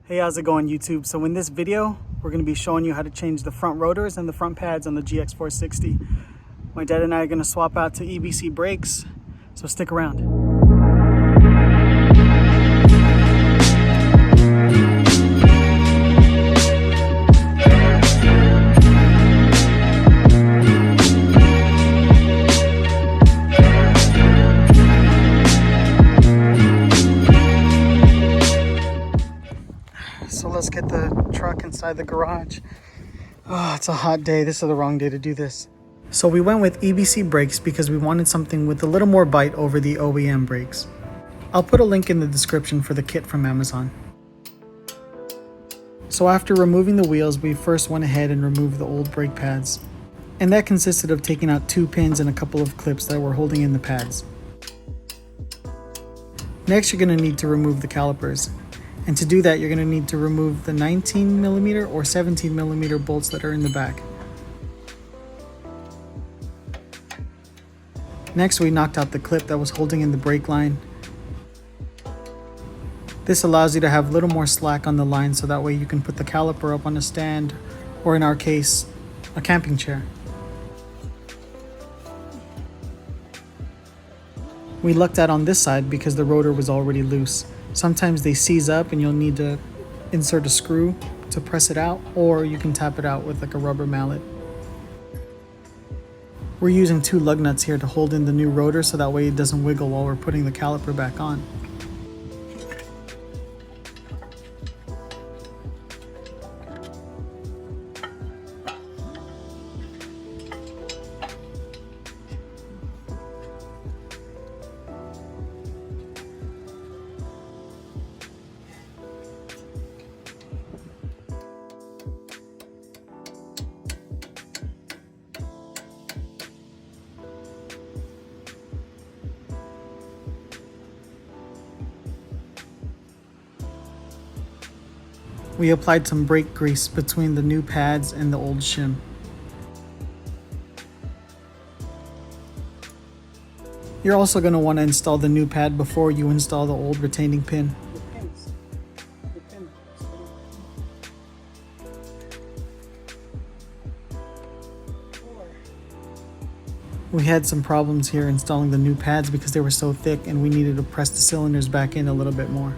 Hey, how's it going, YouTube? So in this video, we're going to be showing you how to change the front rotors and the front pads on the GX460. My dad and I are going to swap out to EBC brakes, so stick around. So let's get the truck inside the garage. Oh, it's a hot day. This is the wrong day to do this. So we went with EBC brakes because we wanted something with a little more bite over the OEM brakes. I'll put a link in the description for the kit from Amazon. So after removing the wheels, we first went ahead and removed the old brake pads. And that consisted of taking out 2 pins and a couple of clips that were holding in the pads. Next, you're going to need to remove the calipers. And to do that, you're going to need to remove the 19mm or 17mm bolts that are in the back. Next, we knocked out the clip that was holding in the brake line. This allows you to have a little more slack on the line, so that way you can put the caliper up on a stand, or in our case, a camping chair. We lucked out on this side because the rotor was already loose. Sometimes they seize up and you'll need to insert a screw to press it out, or you can tap it out with like a rubber mallet. We're using 2 lug nuts here to hold in the new rotor so that way it doesn't wiggle while we're putting the caliper back on. We applied some brake grease between the new pads and the old shim. You're also going to want to install the new pad before you install the old retaining pin. We had some problems here installing the new pads because they were so thick and we needed to press the cylinders back in a little bit more.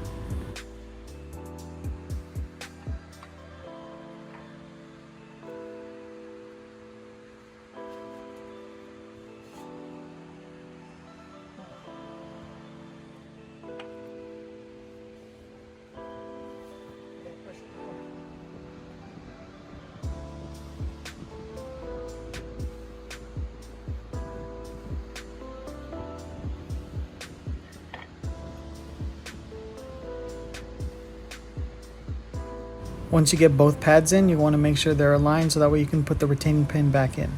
Once you get both pads in, you want to make sure they're aligned so that way you can put the retaining pin back in.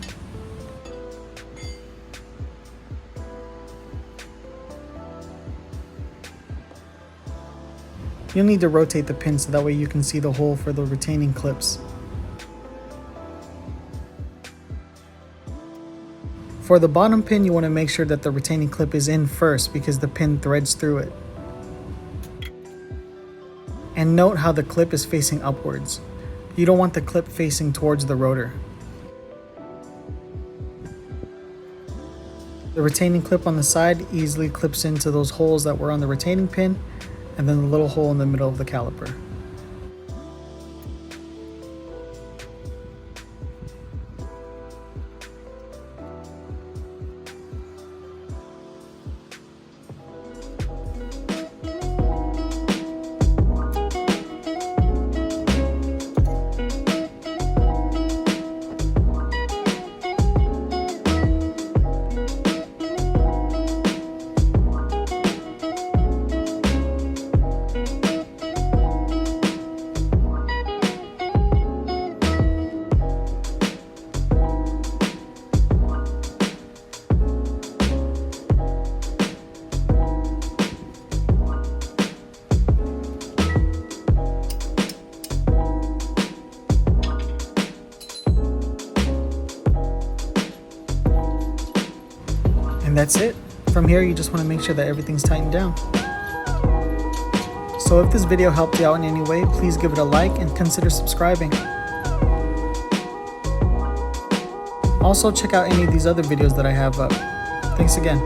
You'll need to rotate the pin so that way you can see the hole for the retaining clips. For the bottom pin, you want to make sure that the retaining clip is in first because the pin threads through it. And note how the clip is facing upwards. You don't want the clip facing towards the rotor. The retaining clip on the side easily clips into those holes that were on the retaining pin, and then the little hole in the middle of the caliper. And that's it. From here, you just want to make sure that everything's tightened down. So So if this video helped you out in any way, please give it a like and consider subscribing. Also check out any of these other videos that I have up. Thanks again.